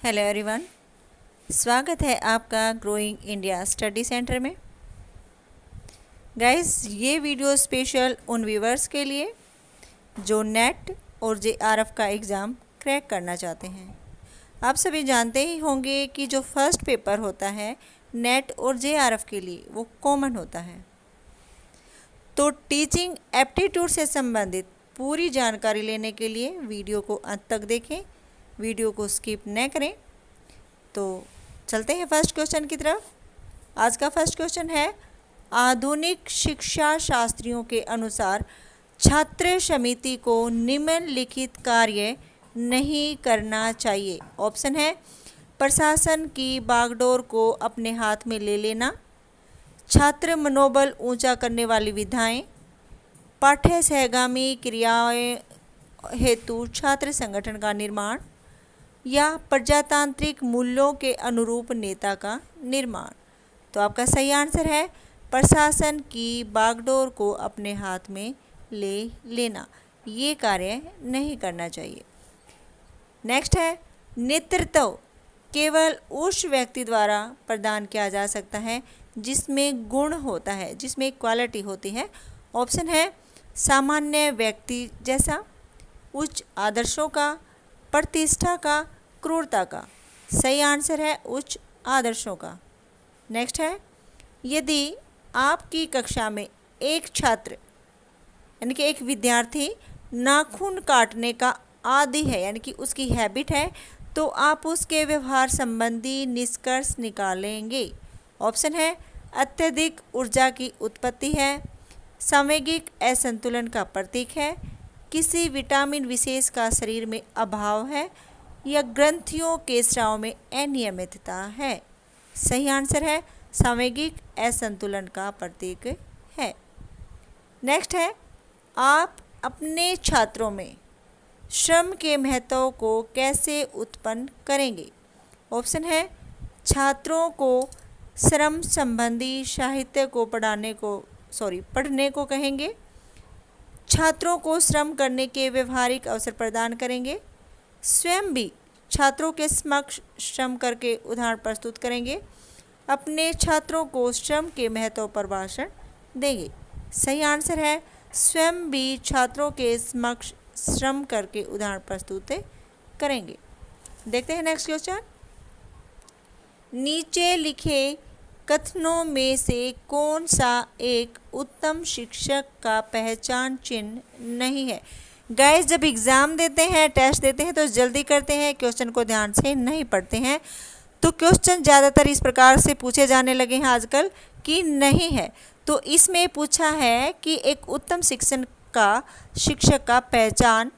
Hello everyone, स्वागत है आपका ग्रोइंग इंडिया स्टडी सेंटर में। गाइस, ये वीडियो स्पेशल उन व्यूवर्स के लिए जो नेट और जेआरएफ का एग्ज़ाम क्रैक करना चाहते हैं। आप सभी जानते ही होंगे कि जो फर्स्ट पेपर होता है नेट और जेआरएफ के लिए वो कॉमन होता है। तो टीचिंग एप्टीट्यूड से संबंधित पूरी जानकारी लेने के लिए वीडियो को अंत तक देखें, वीडियो को स्किप न करें। तो चलते हैं फर्स्ट क्वेश्चन की तरफ। आज का फर्स्ट क्वेश्चन है, आधुनिक शिक्षा शास्त्रियों के अनुसार छात्र समिति को निम्नलिखित कार्य नहीं करना चाहिए। ऑप्शन है प्रशासन की बागडोर को अपने हाथ में ले लेना, छात्र मनोबल ऊंचा करने वाली विधाएं, पाठ्य सहगामी क्रियाएं हेतु छात्र संगठन का निर्माण, या प्रजातांत्रिक मूल्यों के अनुरूप नेता का निर्माण। तो आपका सही आंसर है प्रशासन की बागडोर को अपने हाथ में ले लेना। ये कार्य नहीं करना चाहिए। नेक्स्ट है, नेतृत्व केवल उस व्यक्ति द्वारा प्रदान किया जा सकता है जिसमें गुण होता है, जिसमें क्वालिटी होती है। ऑप्शन है सामान्य व्यक्ति जैसा, उच्च आदर्शों का, प्रतिष्ठा का, क्रूरता का। सही आंसर है उच्च आदर्शों का। नेक्स्ट है, यदि आपकी कक्षा में एक छात्र यानी कि एक विद्यार्थी नाखून काटने का आदी है, यानी कि उसकी हैबिट है, तो आप उसके व्यवहार संबंधी निष्कर्ष निकालेंगे। ऑप्शन है अत्यधिक ऊर्जा की उत्पत्ति है, सामयिक असंतुलन का प्रतीक है, किसी विटामिन विशेष का शरीर में अभाव है, या ग्रंथियों के स्राव में अनियमितता है। सही आंसर है सामयिक असंतुलन का प्रतीक है। नेक्स्ट है, आप अपने छात्रों में श्रम के महत्व को कैसे उत्पन्न करेंगे। ऑप्शन है छात्रों को श्रम संबंधी साहित्य को पढ़ने को कहेंगे, छात्रों को श्रम करने के व्यवहारिक अवसर प्रदान करेंगे, स्वयं भी छात्रों के समक्ष श्रम करके उदाहरण प्रस्तुत करेंगे, अपने छात्रों को श्रम के महत्व पर भाषण देंगे। सही आंसर है स्वयं भी छात्रों के समक्ष श्रम करके उदाहरण प्रस्तुत करेंगे। देखते हैं नेक्स्ट क्वेश्चन। नीचे लिखे कथनों में से कौन सा एक उत्तम शिक्षक का पहचान चिन्ह नहीं है। गाइस, जब एग्ज़ाम देते हैं, टेस्ट देते हैं तो जल्दी करते हैं, क्वेश्चन को ध्यान से नहीं पढ़ते हैं। तो क्वेश्चन ज़्यादातर इस प्रकार से पूछे जाने लगे हैं आजकल कि नहीं है। तो इसमें पूछा है कि एक उत्तम शिक्षक का पहचान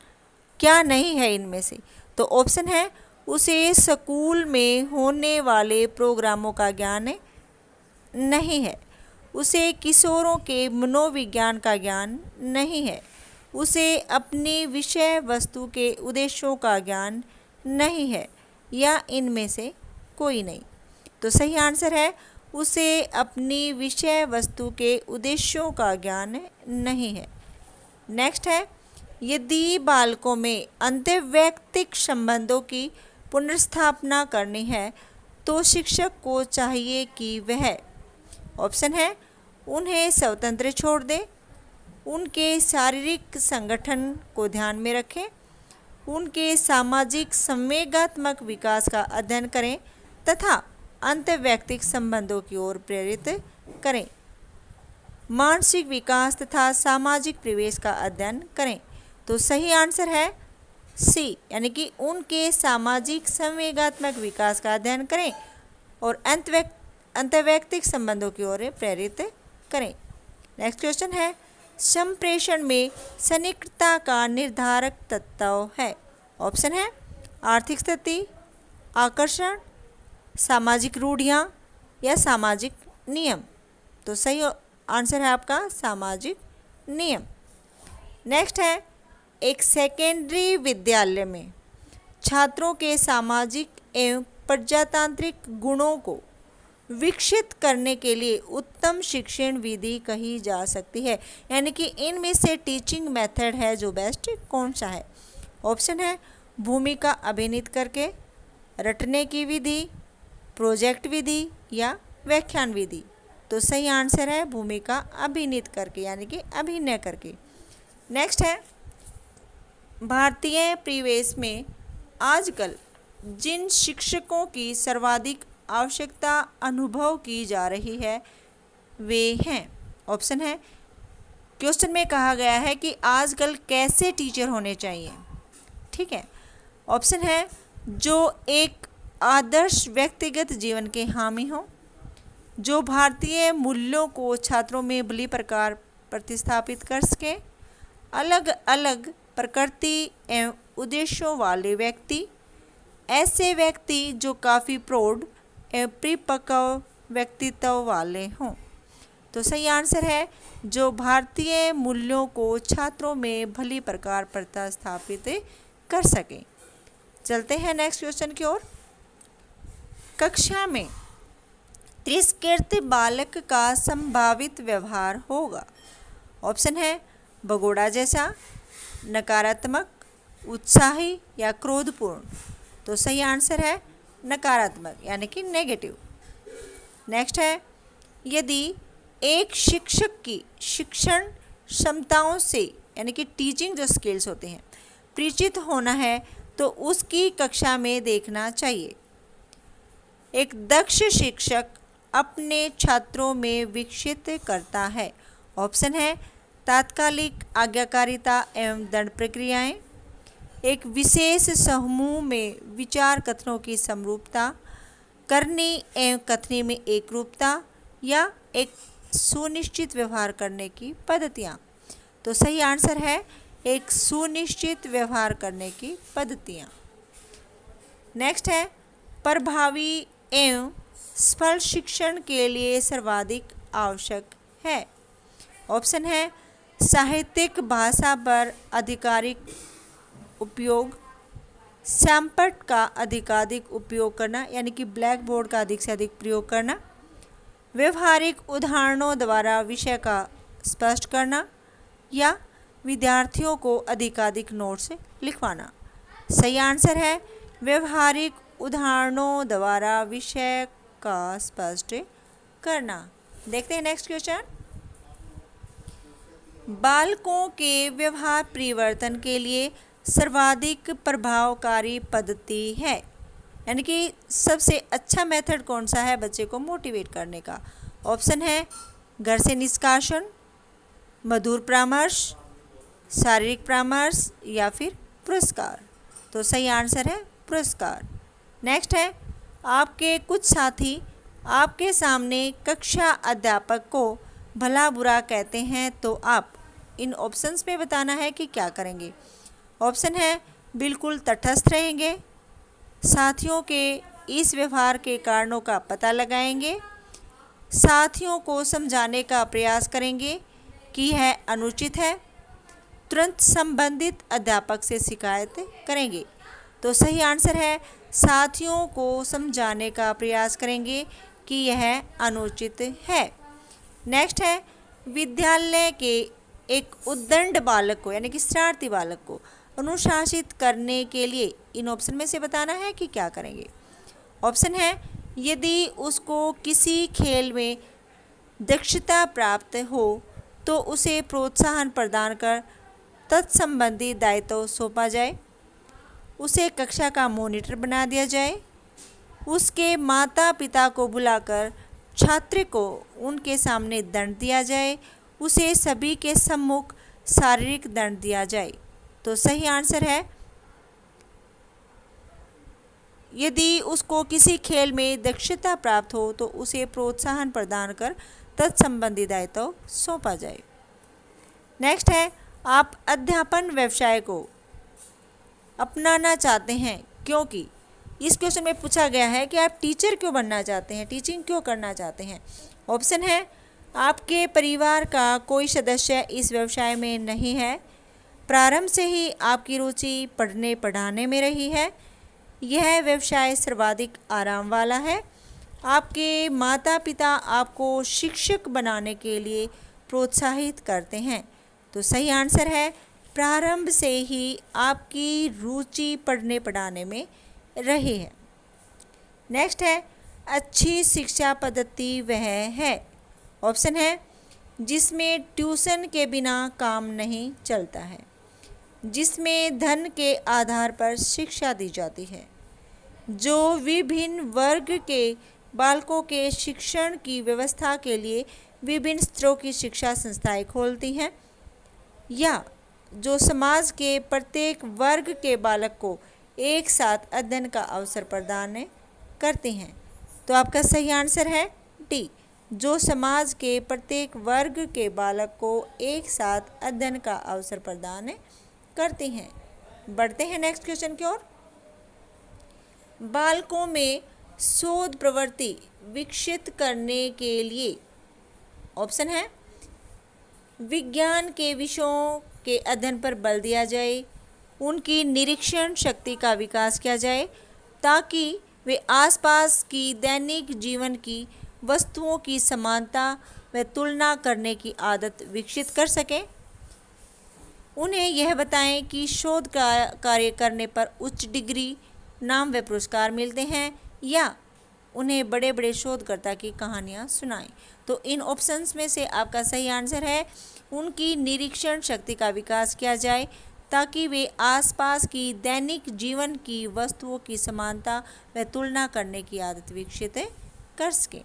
क्या नहीं है इनमें से। तो ऑप्शन है उसे स्कूल में होने वाले प्रोग्रामों का ज्ञान नहीं है, उसे किशोरों के मनोविज्ञान का ज्ञान नहीं है, उसे अपनी विषय वस्तु के उद्देश्यों का ज्ञान नहीं है, या इनमें से कोई नहीं। तो सही आंसर है उसे अपनी विषय वस्तु के उद्देश्यों का ज्ञान नहीं है। नेक्स्ट है, यदि बालकों में अंतर्वैयक्तिक संबंधों की पुनर्स्थापना करनी है तो शिक्षक को चाहिए कि वह, ऑप्शन है उन्हें स्वतंत्र छोड़ दे, उनके शारीरिक संगठन को ध्यान में रखें, उनके सामाजिक संवेगात्मक विकास का अध्ययन करें तथा अंतर्वैयक्तिक संबंधों की ओर प्रेरित करें, मानसिक विकास तथा सामाजिक प्रवेश का अध्ययन करें। तो सही आंसर है सी, यानी कि उनके सामाजिक संवेगात्मक विकास का अध्ययन करें और अंतर्वैयक्तिक संबंधों की ओर प्रेरित करें। नेक्स्ट क्वेश्चन है, संप्रेषण में सन्निकटता का निर्धारक तत्व है। ऑप्शन है आर्थिक स्थिति, आकर्षण, सामाजिक रूढ़ियाँ, या सामाजिक नियम। तो सही आंसर है आपका सामाजिक नियम। नेक्स्ट है, एक सेकेंडरी विद्यालय में छात्रों के सामाजिक एवं प्रजातांत्रिक गुणों को विकसित करने के लिए उत्तम शिक्षण विधि कही जा सकती है, यानी कि इनमें से टीचिंग मेथड है जो बेस्ट कौन सा है। ऑप्शन है भूमिका अभिनीत करके, रटने की विधि, प्रोजेक्ट विधि या व्याख्यान विधि। तो सही आंसर है भूमिका अभिनीत करके, यानी कि अभिनय करके। नेक्स्ट है, भारतीय परिवेश में आजकल जिन शिक्षकों की सर्वाधिक आवश्यकता अनुभव की जा रही है वे हैं। ऑप्शन है, क्वेश्चन में कहा गया है कि आजकल कैसे टीचर होने चाहिए। ठीक है। ऑप्शन है, जो एक आदर्श व्यक्तिगत जीवन के हामी हों, जो भारतीय मूल्यों को छात्रों में भली प्रकार प्रतिस्थापित कर सके, अलग अलग प्रकृति एवं उद्देश्यों वाले व्यक्ति, ऐसे व्यक्ति जो काफ़ी प्रौढ़ एवं परिपक्व व्यक्तित्व वाले हों। तो सही आंसर है, जो भारतीय मूल्यों को छात्रों में भली प्रकार प्रतिस्थापित कर सकें। चलते हैं नेक्स्ट क्वेश्चन की ओर। कक्षा में तिरस्कृत बालक का संभावित व्यवहार होगा। ऑप्शन है, भगोड़ा जैसा, नकारात्मक, उत्साही या क्रोधपूर्ण। तो सही आंसर है नकारात्मक, यानी कि नेगेटिव। नेक्स्ट है, यदि एक शिक्षक की शिक्षण क्षमताओं से, यानी कि टीचिंग जो स्किल्स होते हैं, परिचित होना है तो उसकी कक्षा में देखना चाहिए। एक दक्ष शिक्षक अपने छात्रों में विकसित करता है। ऑप्शन है, तात्कालिक आज्ञाकारिता एवं दंड प्रक्रियाएं, एक विशेष समूह में विचार कथनों की समरूपता, करनी एवं कथनी में एक रूपता, या एक सुनिश्चित व्यवहार करने की पद्धतियाँ। तो सही आंसर है एक सुनिश्चित व्यवहार करने की पद्धतियाँ। नेक्स्ट है, प्रभावी एवं सफल शिक्षण के लिए सर्वाधिक आवश्यक है। ऑप्शन है, साहित्यिक भाषा पर आधिकारिक उपयोग, सैम्पट का अधिकाधिक उपयोग करना, यानी कि ब्लैक बोर्ड का अधिक से अधिक प्रयोग करना, व्यवहारिक उदाहरणों द्वारा विषय का स्पष्ट करना, या विद्यार्थियों को अधिकाधिक नोट्स लिखवाना। सही आंसर है व्यवहारिक उदाहरणों द्वारा विषय का स्पष्ट करना। देखते हैं नेक्स्ट क्वेश्चन। बालकों के व्यवहार परिवर्तन के लिए सर्वाधिक प्रभावकारी पद्धति है, यानी कि सबसे अच्छा मेथड कौन सा है बच्चे को मोटिवेट करने का। ऑप्शन है, घर से निष्कासन, मधुर परामर्श, शारीरिक परामर्श या फिर पुरस्कार। तो सही आंसर है पुरस्कार। नेक्स्ट है, आपके कुछ साथी आपके सामने कक्षा अध्यापक को भला बुरा कहते हैं तो आप इन ऑप्शंस में बताना है कि क्या करेंगे। ऑप्शन है, बिल्कुल तटस्थ रहेंगे, साथियों के इस व्यवहार के कारणों का पता लगाएंगे, साथियों को समझाने का प्रयास करेंगे कि यह अनुचित है, तुरंत संबंधित अध्यापक से शिकायत करेंगे। तो सही आंसर है, साथियों को समझाने का प्रयास करेंगे कि यह अनुचित है। नेक्स्ट है, विद्यालय के एक उद्दंड बालक को, यानी कि शरारती बालक को अनुशासित करने के लिए इन ऑप्शन में से बताना है कि क्या करेंगे। ऑप्शन है, यदि उसको किसी खेल में दक्षता प्राप्त हो तो उसे प्रोत्साहन प्रदान कर तत्संबंधी दायित्व सौंपा जाए, उसे कक्षा का मॉनिटर बना दिया जाए, उसके माता पिता को बुलाकर छात्र को उनके सामने दंड दिया जाए, उसे सभी के सम्मुख शारीरिक दंड दिया जाए। तो सही आंसर है, यदि उसको किसी खेल में दक्षता प्राप्त हो तो उसे प्रोत्साहन प्रदान कर तत्संबंधी दायित्व सौंपा जाए। नेक्स्ट है, आप अध्यापन व्यवसाय को अपनाना चाहते हैं क्योंकि इस क्वेश्चन में पूछा गया है कि आप टीचर क्यों बनना चाहते हैं, टीचिंग क्यों करना चाहते हैं। ऑप्शन है, आपके परिवार का कोई सदस्य इस व्यवसाय में नहीं है, प्रारंभ से ही आपकी रुचि पढ़ने पढ़ाने में रही है, यह व्यवसाय सर्वाधिक आराम वाला है, आपके माता पिता आपको शिक्षक बनाने के लिए प्रोत्साहित करते हैं। तो सही आंसर है, प्रारंभ से ही आपकी रुचि पढ़ने पढ़ाने में रही है। नेक्स्ट है अच्छी शिक्षा पद्धति वह है। ऑप्शन है जिसमें ट्यूशन के बिना काम नहीं चलता है, जिसमें धन के आधार पर शिक्षा दी जाती है, जो विभिन्न वर्ग के बालकों के शिक्षण की व्यवस्था के लिए विभिन्न स्तरों की शिक्षा संस्थाएं खोलती हैं, या जो समाज के प्रत्येक वर्ग के बालक को एक साथ अध्ययन का अवसर प्रदान करती हैं। तो आपका सही आंसर है डी, जो समाज के प्रत्येक वर्ग के बालक को एक साथ अध्ययन का अवसर प्रदान करती हैं। बढ़ते हैं नेक्स्ट क्वेश्चन की ओर। बालकों में शोध प्रवृत्ति विकसित करने के लिए ऑप्शन है विज्ञान के विषयों के अध्ययन पर बल दिया जाए, उनकी निरीक्षण शक्ति का विकास किया जाए ताकि वे आसपास की दैनिक जीवन की वस्तुओं की समानता व तुलना करने की आदत विकसित कर सकें, उन्हें यह बताएं कि शोध कार्य करने पर उच्च डिग्री, नाम व पुरस्कार मिलते हैं, या उन्हें बड़े बड़े शोधकर्ता की कहानियाँ सुनाएं। तो इन ऑप्शंस में से आपका सही आंसर है उनकी निरीक्षण शक्ति का विकास किया जाए ताकि वे आसपास की दैनिक जीवन की वस्तुओं की समानता व तुलना करने की आदत विकसित कर सकें।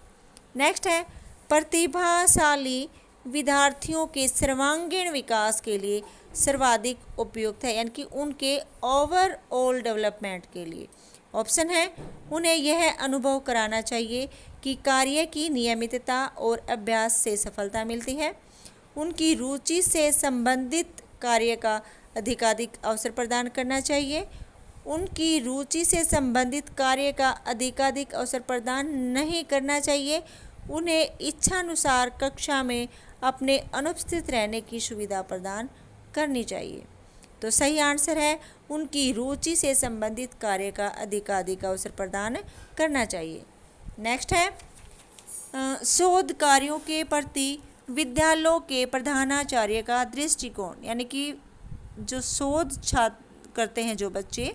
नेक्स्ट है प्रतिभाशाली विद्यार्थियों के सर्वांगीण विकास के लिए सर्वाधिक उपयुक्त है, यानी कि उनके ओवरऑल डेवलपमेंट के लिए। ऑप्शन है उन्हें यह अनुभव कराना चाहिए कि कार्य की नियमितता और अभ्यास से सफलता मिलती है, उनकी रुचि से संबंधित कार्य का अधिकाधिक अवसर प्रदान करना चाहिए, उनकी रुचि से संबंधित कार्य का अधिकाधिक अवसर प्रदान नहीं करना चाहिए, उन्हें इच्छानुसार कक्षा में अपने अनुपस्थित रहने की सुविधा प्रदान करनी चाहिए। तो सही आंसर है उनकी रुचि से संबंधित कार्य का अधिकाधिक अवसर प्रदान करना चाहिए। नेक्स्ट है शोध कार्यों के प्रति विद्यालयों के प्रधानाचार्य का दृष्टिकोण, यानी कि जो शोध छात्र करते हैं, जो बच्चे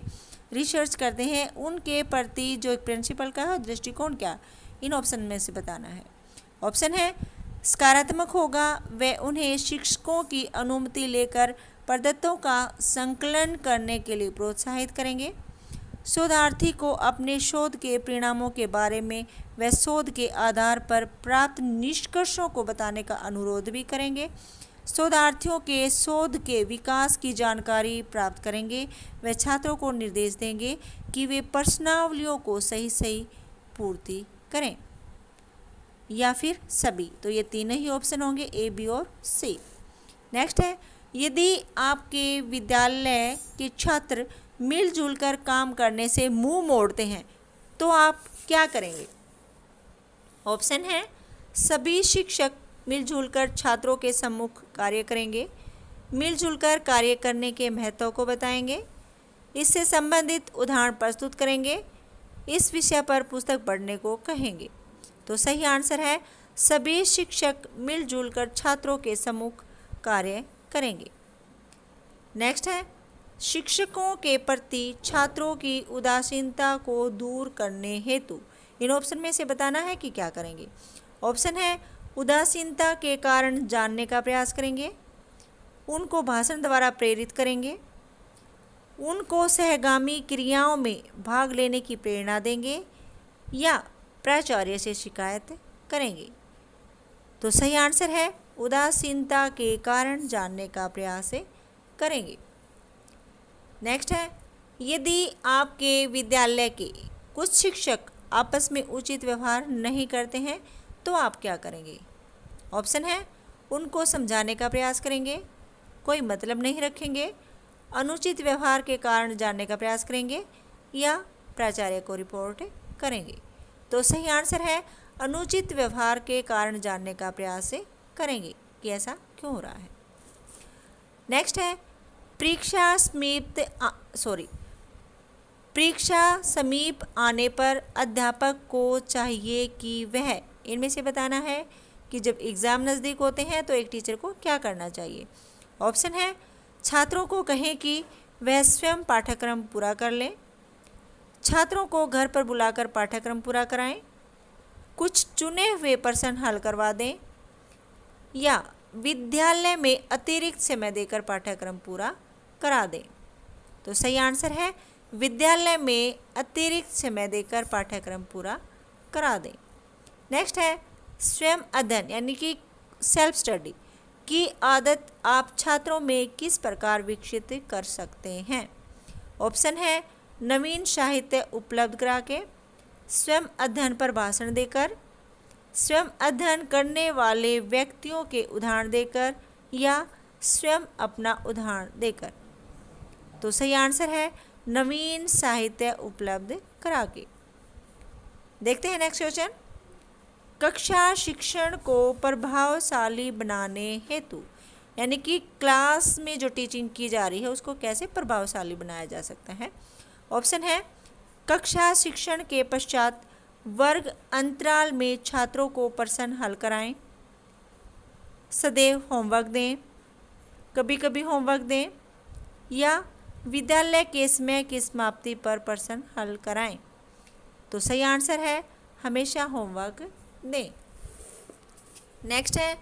रिसर्च करते हैं, उनके प्रति जो प्रिंसिपल का है दृष्टिकोण क्या, इन ऑप्शन में से बताना है। ऑप्शन है सकारात्मक होगा, वे उन्हें शिक्षकों की अनुमति लेकर पद्धतों का संकलन करने के लिए प्रोत्साहित करेंगे, शोधार्थी को अपने शोध के परिणामों के बारे में व शोध के आधार पर प्राप्त निष्कर्षों को बताने का अनुरोध भी करेंगे, शोधार्थियों के शोध के विकास की जानकारी प्राप्त करेंगे, व छात्रों को निर्देश देंगे कि वे प्रश्नावलियों को सही पूर्ति करें, या फिर सभी। तो ये तीनों ही ऑप्शन होंगे, ए, बी और सी। नेक्स्ट है यदि आपके विद्यालय के छात्र मिलजुल कर काम करने से मुंह मोड़ते हैं तो आप क्या करेंगे। ऑप्शन है सभी शिक्षक मिलजुल कर छात्रों के सम्मुख कार्य करेंगे, मिलजुल कर कार्य करने के महत्व को बताएंगे, इससे संबंधित उदाहरण प्रस्तुत करेंगे, इस विषय पर पुस्तक पढ़ने को कहेंगे। तो सही आंसर है सभी शिक्षक मिलजुल कर छात्रों के सम्मुख कार्य करेंगे। नेक्स्ट है शिक्षकों के प्रति छात्रों की उदासीनता को दूर करने हेतु इन ऑप्शन में से बताना है कि क्या करेंगे। ऑप्शन है उदासीनता के कारण जानने का प्रयास करेंगे, उनको भाषण द्वारा प्रेरित करेंगे, उनको सहगामी क्रियाओं में भाग लेने की प्रेरणा देंगे, या प्राचार्य से शिकायत करेंगे। तो सही आंसर है उदासीनता के कारण जानने का प्रयास करेंगे। नेक्स्ट है यदि आपके विद्यालय के कुछ शिक्षक आपस में उचित व्यवहार नहीं करते हैं तो आप क्या करेंगे। ऑप्शन है उनको समझाने का प्रयास करेंगे, कोई मतलब नहीं रखेंगे, अनुचित व्यवहार के कारण जानने का प्रयास करेंगे, या प्राचार्य को रिपोर्ट करेंगे। तो सही आंसर है अनुचित व्यवहार के कारण जानने का प्रयास करेंगे कि ऐसा क्यों हो रहा है। नेक्स्ट है परीक्षा समीप आने पर अध्यापक को चाहिए कि वह इनमें से बताना है कि जब एग्ज़ाम नज़दीक होते हैं तो एक टीचर को क्या करना चाहिए। ऑप्शन है छात्रों को कहें कि वह स्वयं पाठ्यक्रम पूरा कर लें, छात्रों को घर पर बुलाकर पाठ्यक्रम पूरा कराएं, कुछ चुने हुए प्रश्न हल करवा दें या विद्यालय में अतिरिक्त समय देकर पाठ्यक्रम पूरा करा दें। तो सही आंसर है विद्यालय में अतिरिक्त समय देकर पाठ्यक्रम पूरा करा दें। नेक्स्ट है स्वयं अध्ययन यानी कि सेल्फ स्टडी की आदत आप छात्रों में किस प्रकार विकसित कर सकते हैं। ऑप्शन है नवीन साहित्य उपलब्ध करा के, स्वयं अध्ययन पर भाषण देकर, स्वयं अध्ययन करने वाले व्यक्तियों के उदाहरण देकर या स्वयं अपना उदाहरण देकर। तो सही आंसर है नवीन साहित्य उपलब्ध करा के। देखते हैं नेक्स्ट क्वेश्चन। कक्षा शिक्षण को प्रभावशाली बनाने हेतु यानी कि क्लास में जो टीचिंग की जा रही है उसको कैसे प्रभावशाली बनाया जा सकता है। ऑप्शन है कक्षा शिक्षण के पश्चात वर्ग अंतराल में छात्रों को प्रश्न हल कराएं, सदैव होमवर्क दें, कभी कभी होमवर्क दें या विद्यालय के समय की समाप्ति पर प्रश्न हल कराएं। तो सही आंसर है हमेशा होमवर्क दें। नेक्स्ट है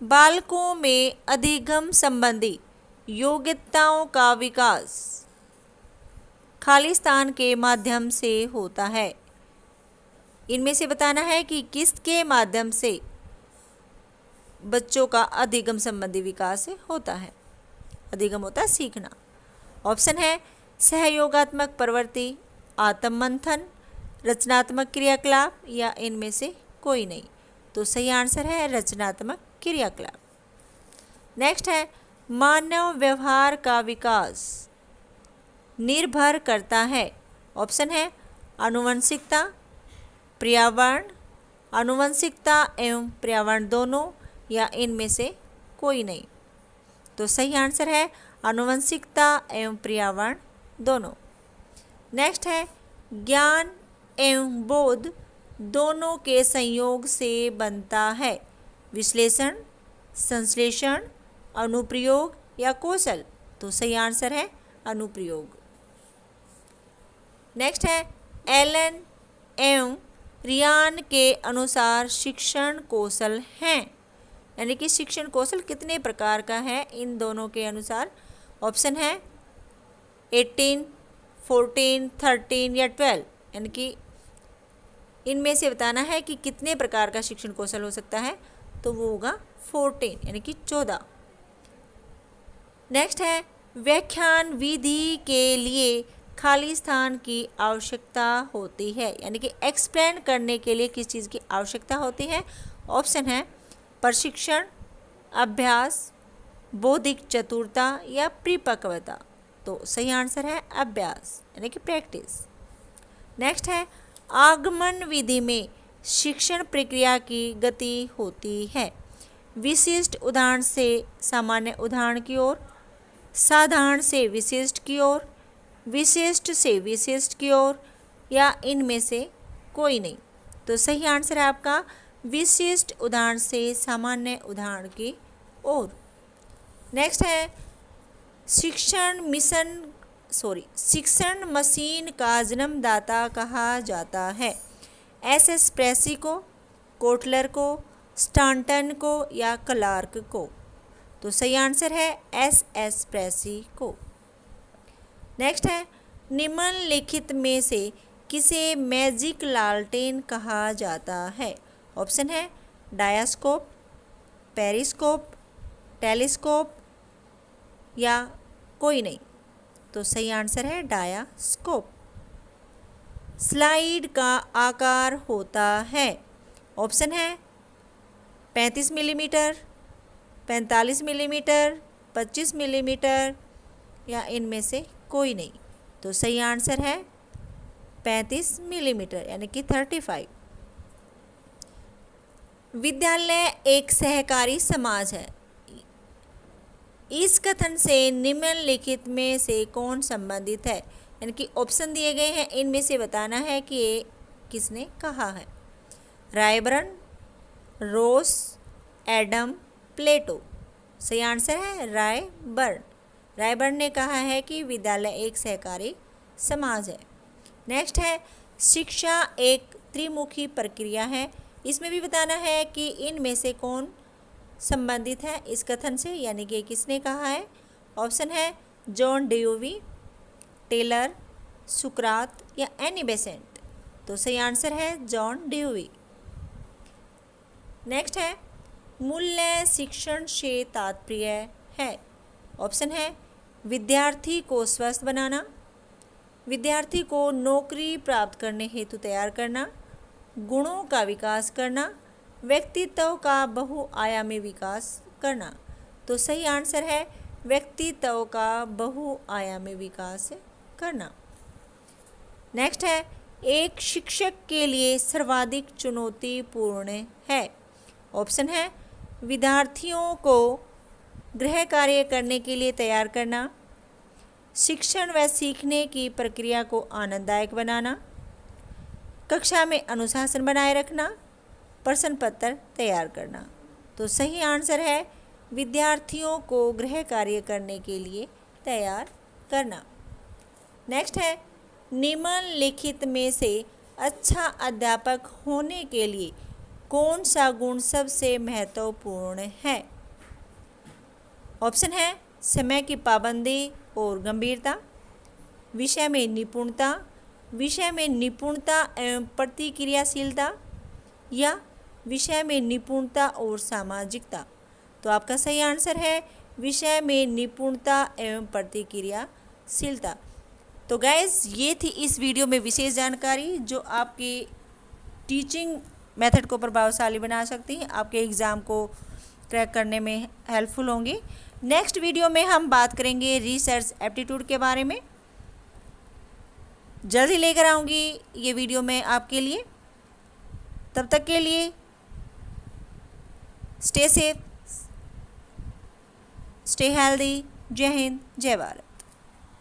बालकों में अधिगम संबंधी योग्यताओं का विकास खाली स्थान के माध्यम से होता है। इनमें से बताना है कि किसके माध्यम से बच्चों का अधिगम संबंधी विकास होता है। अधिगम होता है सीखना। ऑप्शन है सहयोगात्मक प्रवृत्ति, आत्म मंथन, रचनात्मक क्रियाकलाप या इनमें से कोई नहीं। तो सही आंसर है रचनात्मक क्रियाकलाप। नेक्स्ट है मानव व्यवहार का विकास निर्भर करता है। ऑप्शन है आनुवंशिकता, पर्यावरण, आनुवंशिकता एवं पर्यावरण दोनों या इनमें से कोई नहीं। तो सही आंसर है आनुवंशिकता एवं पर्यावरण दोनों। नेक्स्ट है ज्ञान एवं बोध दोनों के संयोग से बनता है। विश्लेषण, संश्लेषण, अनुप्रयोग या कौशल। तो सही आंसर है अनुप्रयोग। नेक्स्ट है एलन एवं रियान के अनुसार शिक्षण कौशल हैं, यानी कि शिक्षण कौशल कितने प्रकार का है इन दोनों के अनुसार। ऑप्शन है 18, 14, 13 या 12, यानी कि इनमें से बताना है कि कितने प्रकार का शिक्षण कौशल हो सकता है। तो वो होगा 14 यानी कि 14। नेक्स्ट है व्याख्यान विधि के लिए खाली स्थान की आवश्यकता होती है, यानी कि एक्सप्लेन करने के लिए किस चीज़ की आवश्यकता होती है। ऑप्शन है प्रशिक्षण, अभ्यास, बौद्धिक चतुरता या परिपक्वता। तो सही आंसर है अभ्यास यानी कि प्रैक्टिस। नेक्स्ट है आगमन विधि में शिक्षण प्रक्रिया की गति होती है। विशिष्ट उदाहरण से सामान्य उदाहरण की ओर, साधारण से विशिष्ट की ओर, विशिष्ट से विशिष्ट की ओर या इनमें से कोई नहीं। तो सही आंसर है आपका विशिष्ट उदाहरण से सामान्य उदाहरण की ओर। नेक्स्ट है शिक्षण मशीन का जन्मदाता कहा जाता है। एस प्रेसी को, कोटलर को, स्टांटन को या क्लार्क को। तो सही आंसर है एस प्रेसी को। नेक्स्ट है निम्नलिखित में से किसे मैजिक लालटेन कहा जाता है। ऑप्शन है डायास्कोप, पेरिस्कोप, टेलीस्कोप या कोई नहीं। तो सही आंसर है डायास्कोप। स्लाइड का आकार होता है। ऑप्शन है 35 मिलीमीटर, 45 मिलीमीटर, 25 मिलीमीटर या इनमें से कोई नहीं। तो सही आंसर है 35 मिलीमीटर यानी कि 35। विद्यालय एक सहकारी समाज है। इस कथन से निम्नलिखित में से कौन संबंधित है, यानी कि ऑप्शन दिए गए हैं, इनमें से बताना है कि ये किसने कहा है। रायबर्न, रोस, एडम, प्लेटो। सही आंसर है रायबर्न। रायबर्न ने कहा है कि विद्यालय एक सहकारी समाज है। नेक्स्ट है शिक्षा एक त्रिमुखी प्रक्रिया है। इसमें भी बताना है कि इनमें से कौन संबंधित है इस कथन से, यानी कि किसने कहा है। ऑप्शन है जॉन डेवी, टेलर, सुकरात या एनी बेसेंट। तो सही आंसर है जॉन डेवी। नेक्स्ट है मूल्य शिक्षण से तात्पर्य है। ऑप्शन है विद्यार्थी को स्वस्थ बनाना, विद्यार्थी को नौकरी प्राप्त करने हेतु तैयार करना, गुणों का विकास करना, व्यक्तित्व का बहुआयामी विकास करना। तो सही आंसर है व्यक्तित्व का बहुआयामी विकास करना। नेक्स्ट है एक शिक्षक के लिए सर्वाधिक चुनौतीपूर्ण है। ऑप्शन है विद्यार्थियों को गृह कार्य करने के लिए तैयार करना, शिक्षण व सीखने की प्रक्रिया को आनंददायक बनाना, कक्षा में अनुशासन बनाए रखना, प्रश्न पत्र तैयार करना। तो सही आंसर है विद्यार्थियों को गृह कार्य करने के लिए तैयार करना। नेक्स्ट है निम्नलिखित में से अच्छा अध्यापक होने के लिए कौन सा गुण सबसे महत्वपूर्ण है। ऑप्शन है समय की पाबंदी और गंभीरता, विषय में निपुणता, विषय में निपुणता एवं प्रतिक्रियाशीलता या विषय में निपुणता और सामाजिकता। तो आपका सही आंसर है विषय में निपुणता एवं प्रतिक्रियाशीलता। तो गाइस ये थी इस वीडियो में विशेष जानकारी जो आपकी टीचिंग मेथड को प्रभावशाली बना सकती हैं, आपके एग्ज़ाम को क्रैक करने में हेल्पफुल होंगी। नेक्स्ट वीडियो में हम बात करेंगे रिसर्च एप्टीट्यूड के बारे में। जल्द ही लेकर आऊँगी ये वीडियो मैं आपके लिए। तब तक के लिए स्टे सेफ, स्टे हेल्दी। जय हिंद, जय भारत।